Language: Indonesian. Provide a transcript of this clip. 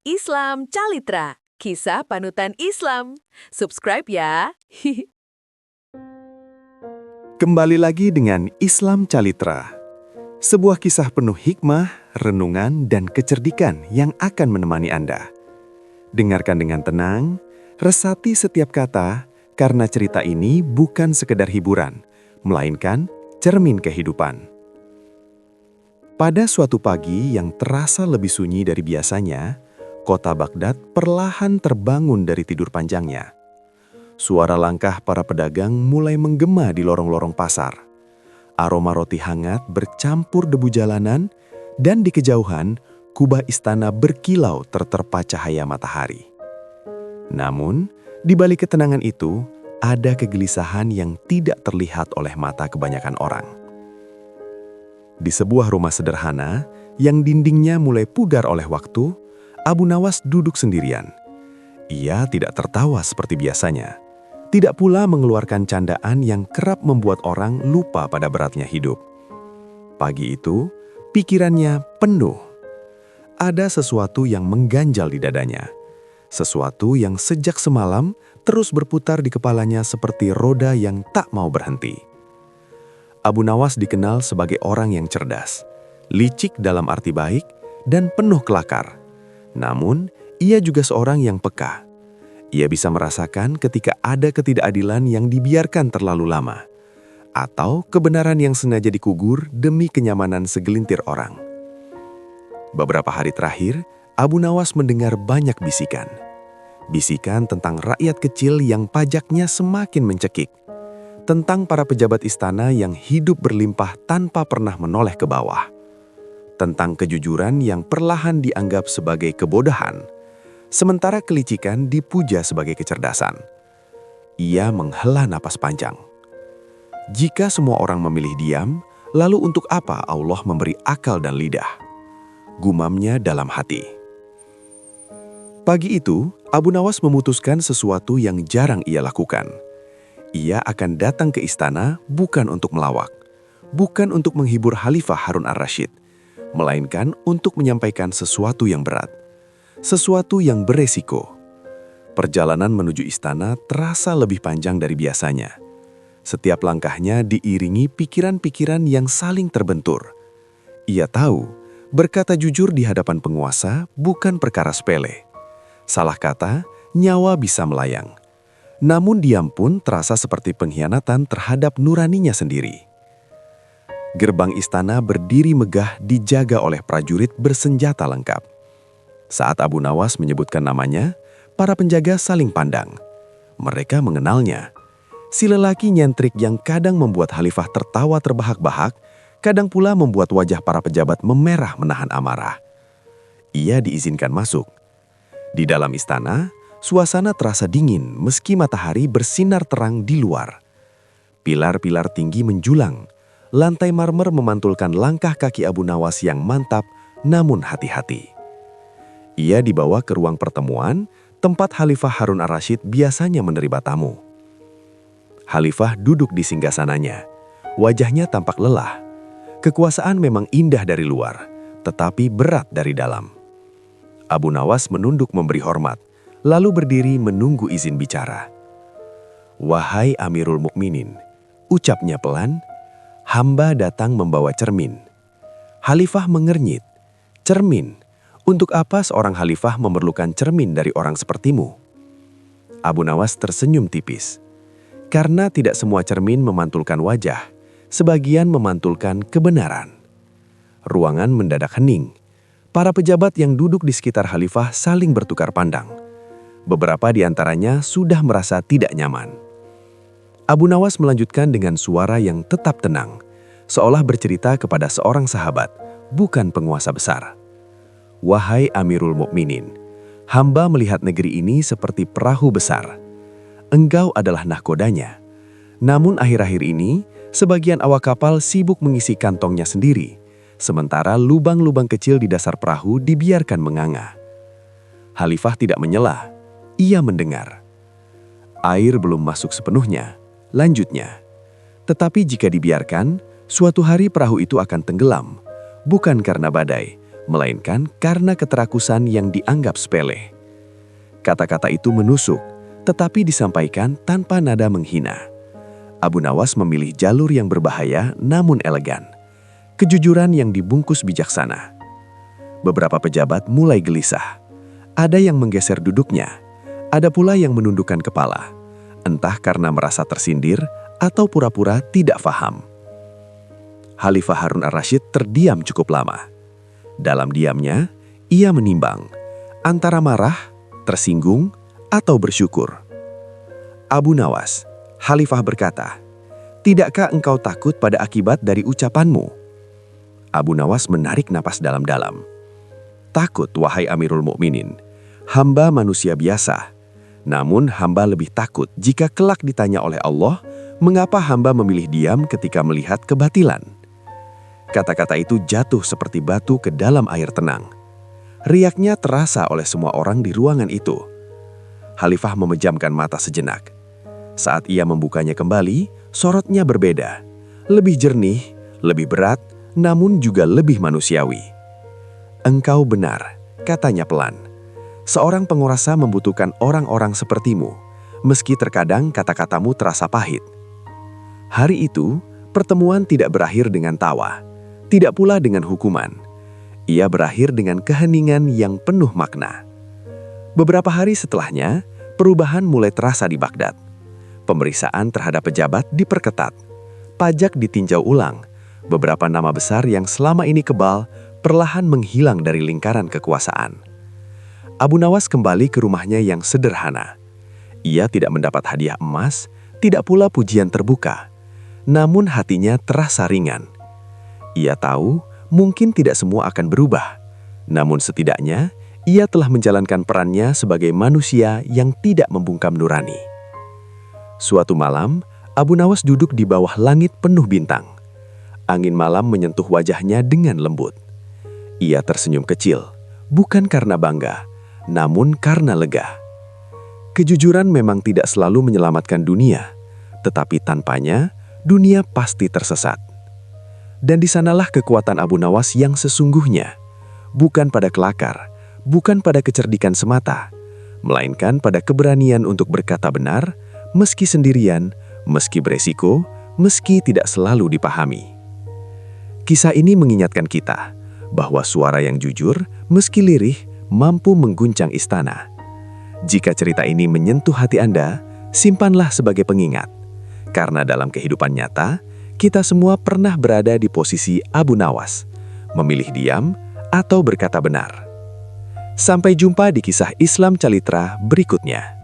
Islam Calitra, kisah panutan Islam. Subscribe ya. Kembali lagi dengan Islam Calitra. Sebuah kisah penuh hikmah, renungan, dan kecerdikan yang akan menemani Anda. Dengarkan dengan tenang, resati setiap kata, karena cerita ini bukan sekedar hiburan, melainkan cermin kehidupan. Pada suatu pagi yang terasa lebih sunyi dari biasanya, kota Baghdad perlahan terbangun dari tidur panjangnya. Suara langkah para pedagang mulai menggema di lorong-lorong pasar. Aroma roti hangat bercampur debu jalanan, dan di kejauhan, kubah istana berkilau terterpa cahaya matahari. Namun, di balik ketenangan itu, ada kegelisahan yang tidak terlihat oleh mata kebanyakan orang. Di sebuah rumah sederhana, yang dindingnya mulai pudar oleh waktu, Abu Nawas duduk sendirian. Ia tidak tertawa seperti biasanya. Tidak pula mengeluarkan candaan yang kerap membuat orang lupa pada beratnya hidup. Pagi itu, pikirannya penuh. Ada sesuatu yang mengganjal di dadanya. Sesuatu yang sejak semalam terus berputar di kepalanya seperti roda yang tak mau berhenti. Abu Nawas dikenal sebagai orang yang cerdas, licik dalam arti baik, dan penuh kelakar. Namun, ia juga seorang yang peka. Ia bisa merasakan ketika ada ketidakadilan yang dibiarkan terlalu lama, atau kebenaran yang sengaja dikubur demi kenyamanan segelintir orang. Beberapa hari terakhir, Abu Nawas mendengar banyak bisikan. Bisikan tentang rakyat kecil yang pajaknya semakin mencekik, tentang para pejabat istana yang hidup berlimpah tanpa pernah menoleh ke bawah, tentang kejujuran yang perlahan dianggap sebagai kebodohan, sementara kelicikan dipuja sebagai kecerdasan. Ia menghela napas panjang. Jika semua orang memilih diam, lalu untuk apa Allah memberi akal dan lidah? Gumamnya dalam hati. Pagi itu, Abu Nawas memutuskan sesuatu yang jarang ia lakukan. Ia akan datang ke istana bukan untuk melawak, bukan untuk menghibur Khalifah Harun ar-Rasyid, melainkan untuk menyampaikan sesuatu yang berat, sesuatu yang beresiko. Perjalanan menuju istana terasa lebih panjang dari biasanya. Setiap langkahnya diiringi pikiran-pikiran yang saling terbentur. Ia tahu, berkata jujur di hadapan penguasa bukan perkara sepele. Salah kata, nyawa bisa melayang. Namun diam pun terasa seperti pengkhianatan terhadap nuraninya sendiri. Gerbang istana berdiri megah dijaga oleh prajurit bersenjata lengkap. Saat Abu Nawas menyebutkan namanya, para penjaga saling pandang. Mereka mengenalnya. Si lelaki nyentrik yang kadang membuat Khalifah tertawa terbahak-bahak, kadang pula membuat wajah para pejabat memerah menahan amarah. Ia diizinkan masuk. Di dalam istana, suasana terasa dingin meski matahari bersinar terang di luar. Pilar-pilar tinggi menjulang. Lantai marmer memantulkan langkah kaki Abu Nawas yang mantap namun hati-hati. Ia dibawa ke ruang pertemuan, tempat Khalifah Harun ar-Rasyid biasanya menerima tamu. Khalifah duduk di singgasananya. Wajahnya tampak lelah. Kekuasaan memang indah dari luar, tetapi berat dari dalam. Abu Nawas menunduk memberi hormat, lalu berdiri menunggu izin bicara. "Wahai Amirul Mukminin," ucapnya pelan, "hamba datang membawa cermin." Khalifah mengernyit. "Cermin? Untuk apa seorang khalifah memerlukan cermin dari orang sepertimu?" Abu Nawas tersenyum tipis. Karena tidak semua cermin memantulkan wajah, sebagian memantulkan kebenaran. Ruangan mendadak hening. Para pejabat yang duduk di sekitar khalifah saling bertukar pandang. Beberapa di antaranya sudah merasa tidak nyaman. Abu Nawas melanjutkan dengan suara yang tetap tenang, seolah bercerita kepada seorang sahabat, bukan penguasa besar. "Wahai Amirul Mukminin, hamba melihat negeri ini seperti perahu besar. Engkau adalah nahkodanya. Namun akhir-akhir ini, sebagian awak kapal sibuk mengisi kantongnya sendiri, sementara lubang-lubang kecil di dasar perahu dibiarkan menganga." Khalifah tidak menyela. Ia mendengar. "Air belum masuk sepenuhnya," lanjutnya. "Tetapi jika dibiarkan, suatu hari perahu itu akan tenggelam, bukan karena badai, melainkan karena keterakusan yang dianggap sepele. Kata-kata itu menusuk, tetapi disampaikan tanpa nada menghina. Abu Nawas memilih jalur yang berbahaya namun elegan. Kejujuran yang dibungkus bijaksana. Beberapa pejabat mulai gelisah. Ada yang menggeser duduknya, ada pula yang menundukkan kepala, entah karena merasa tersindir atau pura-pura tidak paham. Khalifah Harun ar-Rasyid terdiam cukup lama. Dalam diamnya, ia menimbang antara marah, tersinggung, atau bersyukur. Abu Nawas, Khalifah berkata, "Tidakkah engkau takut pada akibat dari ucapanmu?" Abu Nawas menarik napas dalam-dalam. "Takut, wahai Amirul Mukminin. Hamba manusia biasa. Namun hamba lebih takut jika kelak ditanya oleh Allah, mengapa hamba memilih diam ketika melihat kebatilan?" Kata-kata itu jatuh seperti batu ke dalam air tenang. Riaknya terasa oleh semua orang di ruangan itu. Khalifah memejamkan mata sejenak. Saat ia membukanya kembali, sorotnya berbeda. Lebih jernih, lebih berat, namun juga lebih manusiawi. "Engkau benar," katanya pelan. "Seorang penguasa membutuhkan orang-orang sepertimu, meski terkadang kata-katamu terasa pahit." Hari itu, pertemuan tidak berakhir dengan tawa. Tidak pula dengan hukuman. Ia berakhir dengan keheningan yang penuh makna. Beberapa hari setelahnya, perubahan mulai terasa di Baghdad. Pemeriksaan terhadap pejabat diperketat. Pajak ditinjau ulang. Beberapa nama besar yang selama ini kebal perlahan menghilang dari lingkaran kekuasaan. Abu Nawas kembali ke rumahnya yang sederhana. Ia tidak mendapat hadiah emas, tidak pula pujian terbuka. Namun hatinya terasa ringan. Ia tahu mungkin tidak semua akan berubah, namun setidaknya ia telah menjalankan perannya sebagai manusia yang tidak membungkam nurani. Suatu malam, Abu Nawas duduk di bawah langit penuh bintang. Angin malam menyentuh wajahnya dengan lembut. Ia tersenyum kecil, bukan karena bangga, namun karena lega. Kejujuran memang tidak selalu menyelamatkan dunia, tetapi tanpanya, dunia pasti tersesat. Dan di sanalah kekuatan Abu Nawas yang sesungguhnya, bukan pada kelakar, bukan pada kecerdikan semata, melainkan pada keberanian untuk berkata benar, meski sendirian, meski beresiko, meski tidak selalu dipahami. Kisah ini mengingatkan kita bahwa suara yang jujur, meski lirih, mampu mengguncang istana. Jika cerita ini menyentuh hati Anda, simpanlah sebagai pengingat. Karena dalam kehidupan nyata, kita semua pernah berada di posisi Abu Nawas, memilih diam atau berkata benar. Sampai jumpa di kisah Islam Calitra berikutnya.